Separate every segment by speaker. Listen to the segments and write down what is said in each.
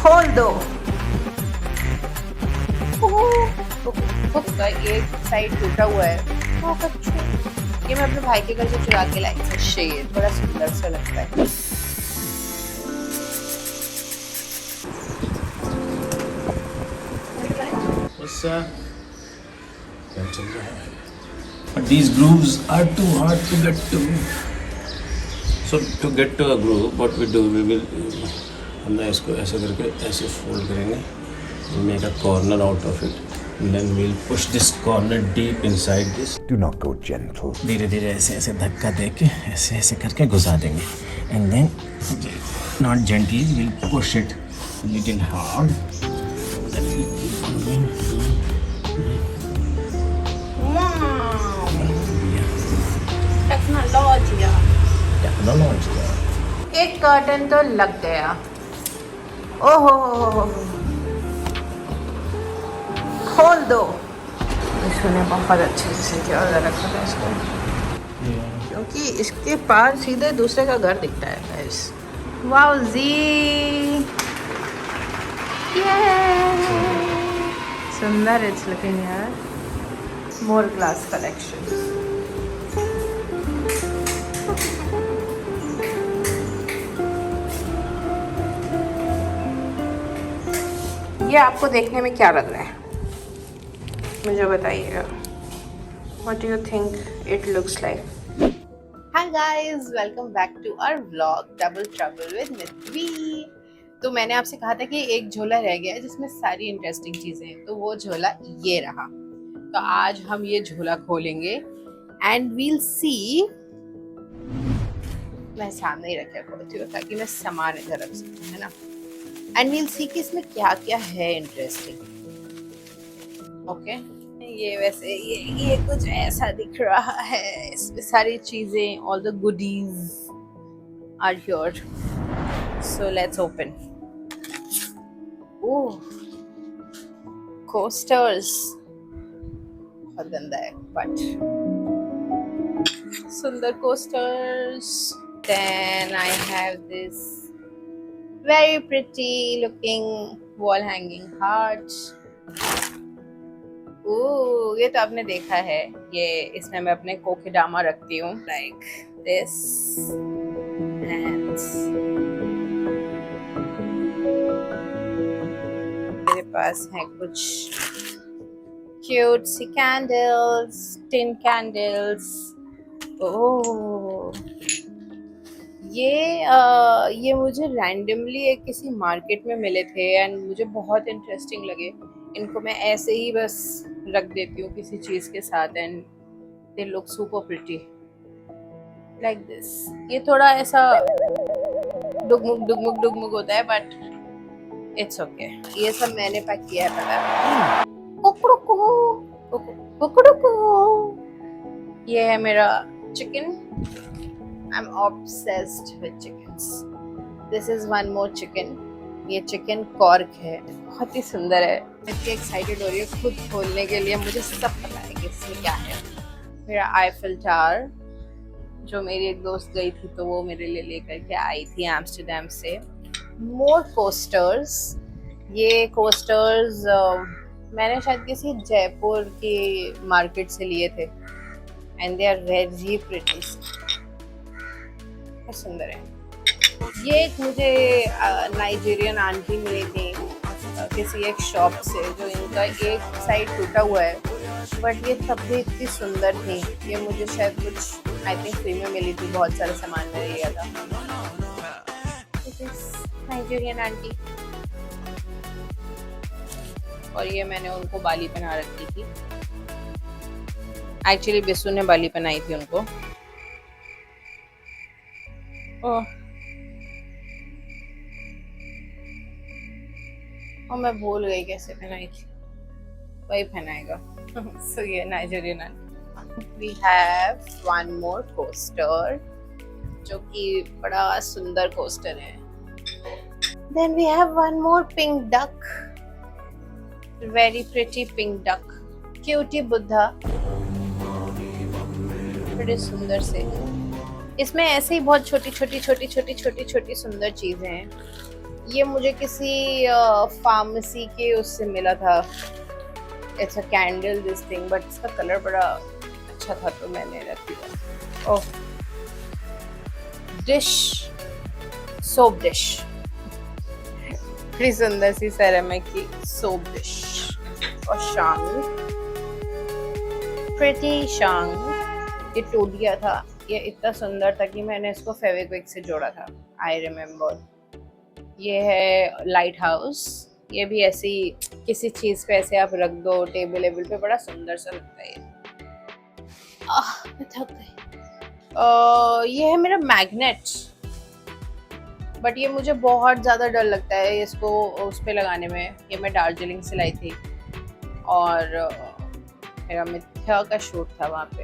Speaker 1: खोल दो।
Speaker 2: का एक साइड टूटा हुआ है। ये मैं अपने भाई के घर से चुरा के लाई थी। शेर बड़ा सुंदर सा लगता है।
Speaker 3: क्या चल रहा है? But these grooves are too hard to get to. So to get to a groove, what we do, we will हम ना इसको ऐसे करके ऐसे fold करेंगे, make a corner out of it, and then we'll push this corner deep inside this.
Speaker 4: Do not go gentle.
Speaker 3: धीरे धीरे ऐसे ऐसे धक्का दे के ऐसे ऐसे करके घुसा देंगे, and then not gently, we'll push it little hard. Then we'll keep on going. Technology
Speaker 2: एक कर्टन तो लग गया। ओहो
Speaker 1: खोल दो।
Speaker 2: इसने बहुत अच्छे से क्या रखा था इसको, क्योंकि इसके पास सीधे दूसरे का घर दिखता है गाइस। वाओ जी, सुंदर इट्स लुकिंग यार। मोर ग्लास कलेक्शन। ये आपको देखने में क्या लग रहा है मुझे बताइएगा। What do you think it looks like? Hi guys, welcome back to our vlog Double Trouble with Nitvi। तो मैंने आपसे कहा था कि एक झोला रह गया है जिसमें सारी इंटरेस्टिंग चीजें हैं, तो वो झोला ये रहा। तो आज हम ये झोला खोलेंगे एंड वील सी। मैं सामने ही रखे खोलती हूँ ताकि मैं सामान इधर रख सकूँ, है ना। एंड वील सी कि इसमें क्या क्या है इंटरेस्टिंग। ओके, ये वैसे ये कुछ ऐसा दिख रहा है। इसमें सारी चीजें, all the goodies are here. So let's open. Oh, coasters. बहुत गंदा है बट सुंदर coasters. Then I have this very pretty looking wall hanging heart। Oh, ये तो आपने देखा है। ये इसमें मैं अपने कोकेडामा रखती हूँ, like this and मेरे पास है कुछ cute सी candles, tin candles। ओह, ये मुझे रैंडमली एक किसी मार्केट में मिले थे एंड मुझे बहुत इंटरेस्टिंग लगे। इनको मैं ऐसे ही बस रख देती हूँ किसी चीज़ के साथ and they look super pretty like this. ये थोड़ा ऐसा डुगमुग होता है बट इट्स ओके। ये सब मैंने पैक किया है पता है। ये है मेरा chicken. I'm obsessed with chickens. This is one more chicken. ये चिकन कॉर्क है, बहुत ही सुंदर है। इतनी एक्साइटेड हो रही है खुद खोलने के लिए। मुझे सब पता है कि इसमें क्या है। मेरा आईफिल टावर, जो मेरी एक दोस्त गई थी तो वो मेरे लिए लेकर के आई थी एम्स्टरडेम से। मोर कोस्टर्स। ये कोस्टर्स मैंने शायद किसी जयपुर की मार्केट से लिए थे and they are very pretty, बहुत सुंदर है। ये एक मुझे नाइजीरियन आंटी मिली थी किसी एक शॉप से, जो इनका एक साइड टूटा हुआ है बट ये तब भी इतनी सुंदर थी। ये मुझे शायद कुछ आई थिंक फ्री में मिली थी, बहुत सारे सामान मैंने लिया था। नाइजीरियन आंटी, और ये मैंने उनको बाली पहना रखी थी। एक्चुअली बिस्सू ने बाली पहनाई थी उनको। और मैं भूल गई कैसे पहनाई थी, वही पहनाएगा। सो ये Nigerian. We have one more coaster जो कि बड़ा सुंदर कोस्टर है। Then we have one more pink duck, very pretty pink duck, cutie Buddha, बड़े सुंदर से। इसमें ऐसे ही बहुत छोटी छोटी सुंदर चीजें हैं। ये मुझे किसी फार्मेसी के उससे मिला था। It's a candle this thing, but इसका कलर बड़ा अच्छा था तो मैंने रख दिया। ओह, डिश, सोप डिश, बड़ी सुंदर सी सेरेमिक की सोप डिश। और शांग, प्रिटी शांग, ये टोलिया था। ये इतना सुंदर था कि मैंने इसको फेविक्विक से जोड़ा था। I remember. ये है लाइट हाउस। ये भी ऐसी किसी चीज पे ऐसे आप रख दो टेबल वेबल पे, बड़ा सुंदर सा लगता है ये। मैं थक गई। ये है मेरा मैग्नेट, बट ये मुझे बहुत ज़्यादा डर लगता है इसको उस पे लगाने में। ये मैं दार्जिलिंग से लाई थी और मेरा मिथ्या का शूट था वहाँ पे।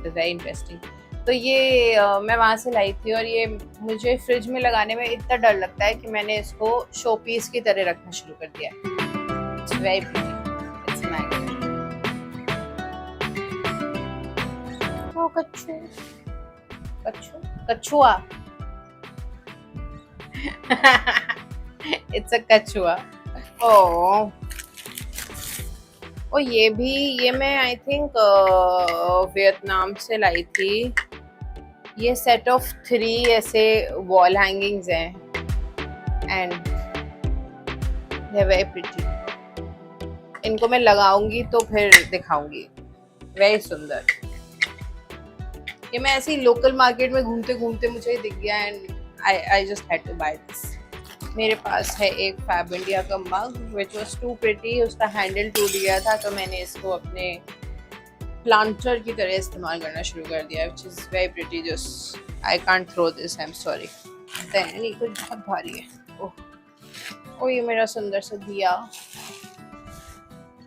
Speaker 2: Very interesting. तो ये मैं वहाँ से लाई थी और ये मुझे फ्रिज में लगाने में इतना डर लगता है कि मैंने इसको शो पीस की तरह रखना शुरू कर दिया। It's very pretty, it's magnet. ओ कच्छू, कच्छू, कछुआ। इट्स अ कछुआ। ओह, और ये मैं आई थिंक वियतनाम से लाई थी। ये सेट ऑफ 3 ऐसे वॉल हैंगिंग्स हैं and they are very pretty. इनको मैं लगाऊंगी तो फिर दिखाऊंगी। वेरी सुंदर। ये मैं ऐसी लोकल मार्केट में घूमते घूमते मुझे दिख गया and I just had to buy this. मेरे पास है एक फैब इंडिया का mug which was too pretty. उसका हैंडल टूट गया था तो मैंने इसको अपने प्लांटर की तरह इस्तेमाल करना शुरू कर दिया, which is very pretty. Just I can't throw this, I am sorry. Then ये कुछ बहुत भारी है। ओह, ये मेरा सुंदर सा दिया,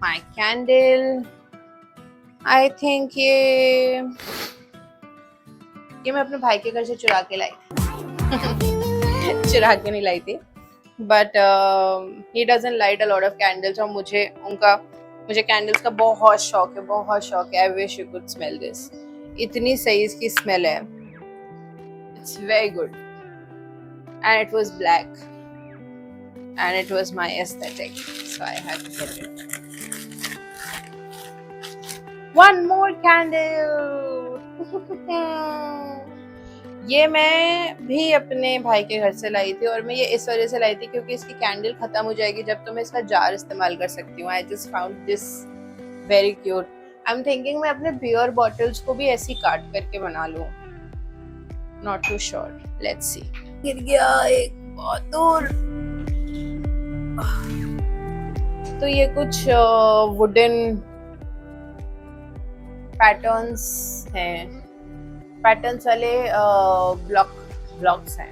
Speaker 2: माय कैंडल। आई थिंक ये मैं अपने भाई के घर से चुरा के लाई चुरा के नहीं लाई थी, but he doesn't light a lot of candles. और मुझे कैंडल्स का बहुत शौक है। I wish you could smell this. इतनी सही इसकी स्मेल है। It's very good and it was black and it was my aesthetic, so I had to get it. One more candle. ये मैं भी अपने भाई के घर से लाई थी और मैं ये इस वजह से लाई थी क्योंकि इसकी कैंडल खत्म हो जाएगी जब तो मैं इसका जार इस्तेमाल कर सकती हूँ। I just found this very cute. I am thinking मैं अपने बियर बॉटल्स को भी ऐसी काट करके बना लूँ। Not too sure, let's see. गिर गया एक बहुत दूर। तो ये कुछ वुडन पैटर्न्स हैं, पैटर्न्स वाले ब्लॉक्स हैं।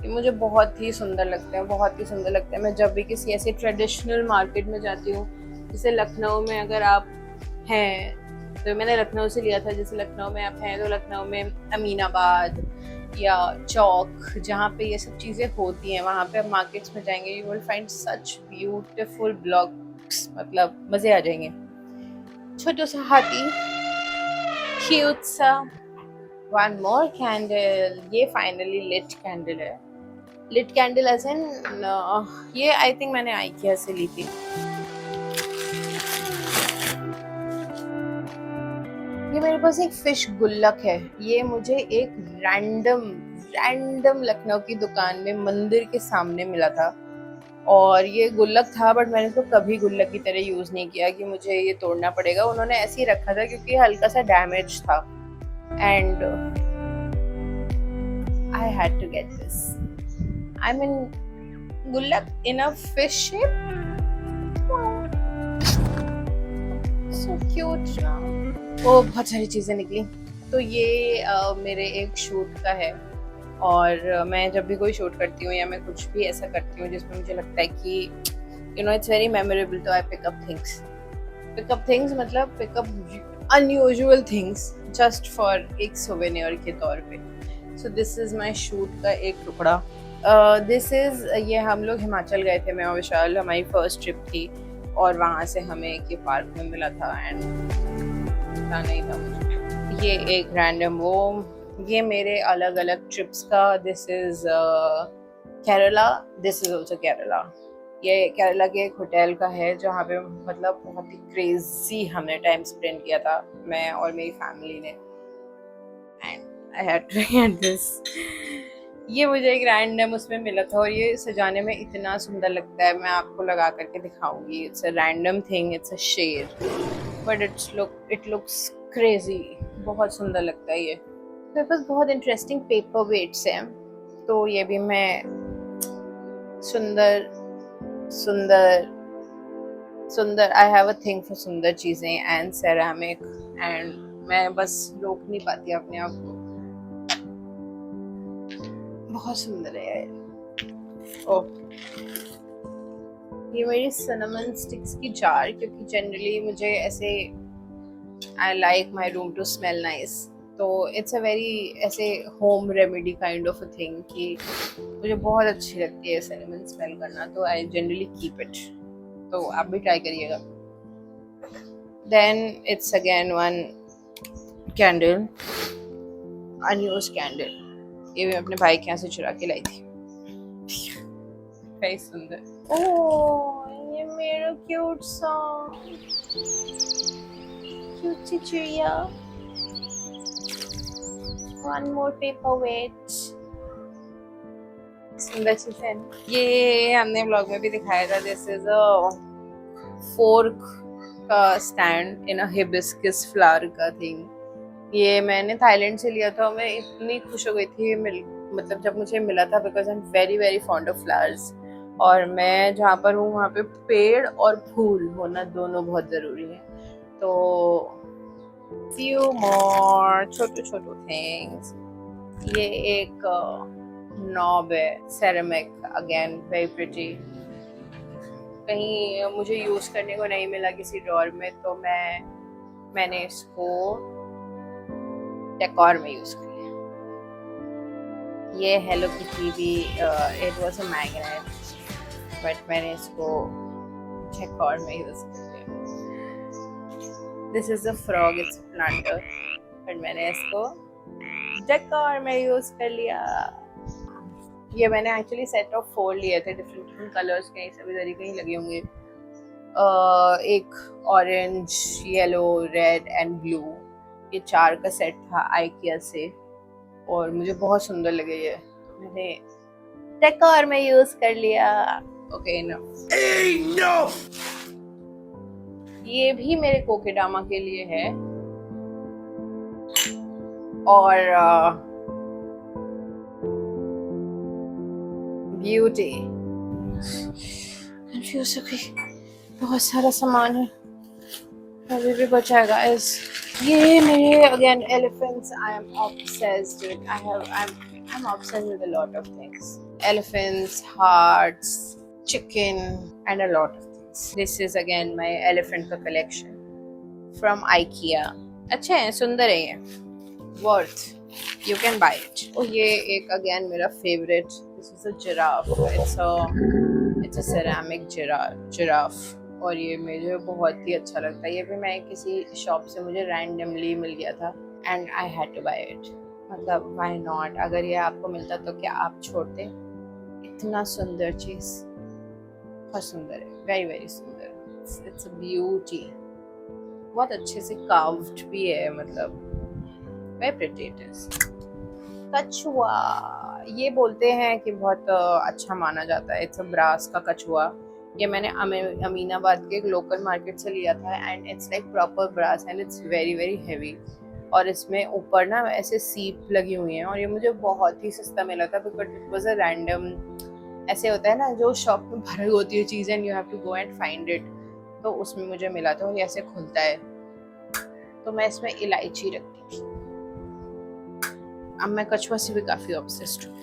Speaker 2: ये मुझे बहुत ही सुंदर लगते हैं। मैं जब भी किसी ऐसे ट्रेडिशनल मार्केट में जाती हूँ, जैसे लखनऊ में अगर आप हैं तो मैंने लखनऊ से लिया था। जैसे लखनऊ में आप हैं तो लखनऊ में अमीनाबाद या चौक, जहाँ पे ये सब चीज़ें होती हैं, वहाँ पे आप मार्केट्स में जाएंगे, you will find such beautiful blocks. मतलब मज़े आ जाएंगे। छोटा सा हाथी, क्यूट सा। One more candle. ये फाइनली लिट कैंडल है। लिट कैंडल एज इन ये आई थिंक मैंने आइकिया से ली थी। ये मेरे पास एक फिश गुल्लक है। ये मुझे एक रैंडम लखनऊ की दुकान में मंदिर के सामने मिला था और ये गुल्लक था, बट मैंने इसको कभी गुल्लक की तरह यूज़ नहीं किया कि मुझे ये तोड़ना पड़ेगा। उन्होंने ऐसे ही रखा था क्योंकि हल्का सा डैमेज था and I had to get this. I mean, गुल्लक in a fish shape. So cute ना। वो बहुत सारी चीज़ें निकली। तो ये मेरे एक शूट का है और मैं जब भी कोई शूट करती हूँ या मैं कुछ भी ऐसा करती हूँ जिसमें मुझे लगता है कि it's very memorable, तो I pick up things मतलब pick up unusual things just for एक souvenir के तौर पे। So this is my shoot का एक टुकड़ा। ये हम लोग हिमाचल गए थे, मैं और विशाल, हमारी फर्स्ट ट्रिप थी और वहाँ से हमें एक पार्क में मिला था एंड पता नहीं था मुझे। ये एक रैंडम ये मेरे अलग अलग ट्रिप्स का। This is Kerala, this is also Kerala. ये केरला के एक होटल का है जहाँ पे मतलब बहुत ही क्रेजी हमने टाइम स्पेंड किया था, मैं और मेरी फैमिली ने। And I had to get this. ये मुझे एक रैंडम उसमें मिला था और ये सजाने में इतना सुंदर लगता है, मैं आपको लगा करके दिखाऊंगी। It's a random thing, it's a shade, but it looks crazy, बहुत सुंदर लगता है ये। मेरे पास बहुत इंटरेस्टिंग पेपर वेट्स हैं, तो ये भी मैं सुंदर सुंदर सुंदर, I have a thing for सुंदर चीजें एंड सेरामिक, एंड मैं बस रोक नहीं पाती अपने आप को। बहुत सुंदर है यार। ओह, ये मेरी सिनेमन स्टिक्स की जार, क्योंकि जनरली मुझे ऐसे I like my room to smell nice, तो इट्स अ वेरी ऐसे home remedy kind of a thing कि मुझे बहुत अच्छी लगती है सिनेमन स्मेल करना, तो आई जनरली कीप इट, तो आप भी ट्राई करिएगा। Then it's again one candle, unused candle, ये भी अपने भाई के यहाँ से चुरा के लाई थी। कई सुंदर। ओह, ये मेरा क्यूट सा क्यूट सी चिड़िया। वन मोर पेपर वेट, सुंदर सी पेन। ये हमने ब्लॉग में भी दिखाया था। दिस इज अ फोर्क का stand in a hibiscus flower का थिंग। ये मैंने थाईलैंड से लिया था, मैं इतनी खुश हो गई थी मतलब जब मुझे मिला था, because I am very very fond of flowers, और मैं जहाँ पर हूँ वहाँ पे पेड़ और फूल होना दोनों बहुत ज़रूरी है। तो few more छोटे छोटे थिंग्स। ये एक नॉब है, सेरेमिक, अगेन वेरी प्रिटी। कहीं मुझे यूज करने को नहीं मिला किसी ड्रॉर में, तो मैंने इसको डेकोर में यूज कर लिया। ये हेलो किटी भी, it was a magnet, but मैंने इसको डेकोर में यूज कर लिया। This is a frog, it's a planter, but मैंने इसको डेकोर में यूज कर लिया। ये मैंने एक्चुअली सेट ऑफ 4 लिए थे, डिफरेंट डिफरेंट कलर्स के, सभी तरीके ही लगे होंगे। एक orange, yellow, red and blue, ये 4 का सेट था आइकिया से, और मुझे बहुत सुंदर लगे ये, तो मैंने डेकोर में यूज कर लिया। Okay, enough. ये भी मेरे कोकेडामा के लिए है, और ब्यूटी कंफ्यूज हो गई, बहुत सारा सामान है, अभी भी बचा है गाइस। ये मेरे again elephants, I am obsessed with, I'm obsessed with a lot of things. Elephants, hearts, chicken, and a lot of things. This is again my elephant का collection from IKEA. अच्छे हैं, सुंदर है ये, worth. You can buy it. और ये एक again मेरा favorite. This is a giraffe. It's a ceramic giraffe. और ये मुझे बहुत ही अच्छा लगता है। ये भी मैं किसी शॉप से मुझे randomly मिल गया था, and I had to buy it. मतलब वाई नॉट, अगर ये आपको मिलता तो क्या आप छोड़ते? इतना सुंदर चीज, बहुत सुंदर है, वेरी वेरी सुंदर। इट्स अ ब्यूटी, बहुत अच्छे से कार्व्ड भी है, मतलब वेरी प्रिटी इट इज। कछुआ, ये बोलते हैं कि बहुत अच्छा माना जाता है। इट्स अ ब्रास का कछुआ। ये मैंने अमीनाबाद के एक लोकल मार्केट से लिया था, and it's like proper brass and it's very very heavy, और इसमें ऊपर ना ऐसे सीप लगी हुई हैं, और ये मुझे बहुत ही सस्ता मिला था, because it was a random, ऐसे होता है ना जो शॉप में भरी होती है चीज़ें and you have to go and find it, तो उसमें मुझे मिला था, और ये ऐसे खुलता है, तो मैं इसमें इलायची रखती थी। अब मैं कछुआ से भी काफ़ी ऑब्सेस्ड हूँ,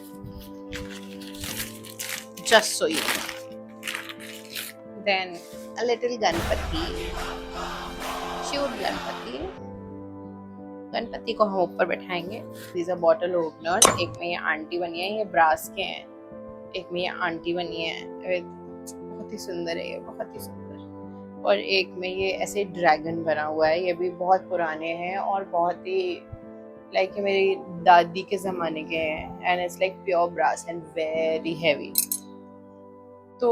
Speaker 2: just so you know. Then a little Ganpati, cute Ganpati को हम ऊपर बैठाएंगे। These are bottle opener. एक में ये आंटी बनी है, ये ब्रास के हैं, एक में ये आंटी बनी है, बहुत ही सुंदर है ये, बहुत ही सुंदर। और एक में ये ऐसे ड्रैगन बना हुआ है, ये भी बहुत पुराने हैं और बहुत ही लाइक ये मेरी दादी के ज़माने के हैं and it's like pure brass and very heavy, तो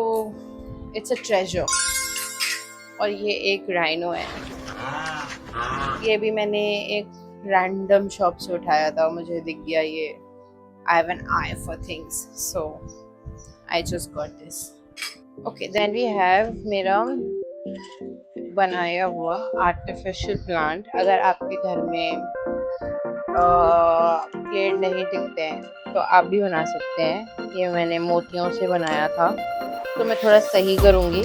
Speaker 2: इट्स अ ट्रेजर। और ये एक राइनो है, ये भी मैंने एक रैंडम शॉप से उठाया था, मुझे दिख गया ये। I have an eye for things, so I just got this. Okay, then we have मेरा बनाया हुआ आर्टिफिशियल प्लांट। अगर आपके घर में पेड़ नहीं दिखते हैं तो आप भी बना सकते हैं। ये मैंने मोतियों से बनाया था, तो मैं थोड़ा सही करूँगी।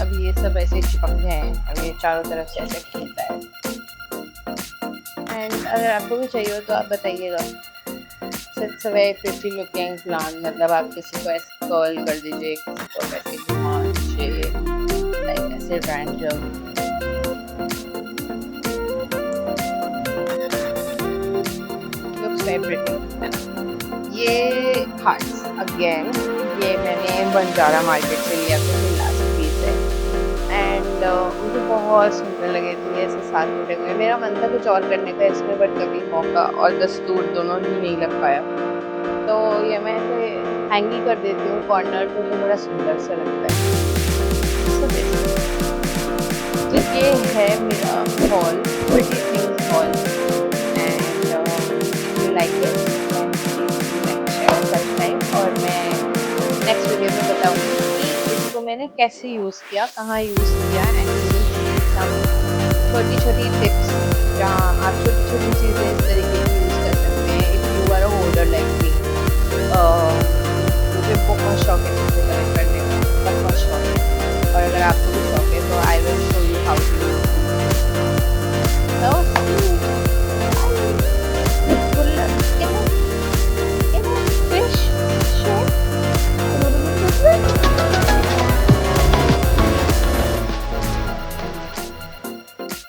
Speaker 2: अब ये सब ऐसे चिपक गए हैं, अब ये चारों तरफ से ऐसे खिलता है। एंड अगर आपको भी चाहिए हो तो आप बताइएगा। It's a very pretty looking plant, मतलब आप किसी को ऐसे कर्ल कर दीजिए, किसी को ऐसे घुमा दीजिए, लाइक ऐसे रैंडम। Looks very pretty. ये हार्ट्स अगेन, ये मैंने बंजारा मार्केट से लिया था, ये लास्ट पीस है एंड मुझे बहुत सुंदर लगे थे। ऐसे साथ में लगे, मेरा मन था कुछ और करने का इसमें, बट कभी मौका और दस्तूर दोनों ही नहीं लग पाया, तो ये मैं ऐसे हैंगी कर देती हूँ कॉर्नर पे, तो बड़ा सुंदर सा लगता है। तो ये है मेरा hall, pretty things hall, and you like it such time. और मैं नेक्स्ट वीडियो में बताऊँगी कि इसको मैंने कैसे यूज़ किया, कहाँ यूज़ किया, एंड छोटी छोटी टिप्स जहाँ आप छोटी छोटी चीज़ें इस तरीके से यूज़ कर सकते हैं। If you are a holder like me, मुझे बहुत शौक है चीज़ें कलेक्ट करने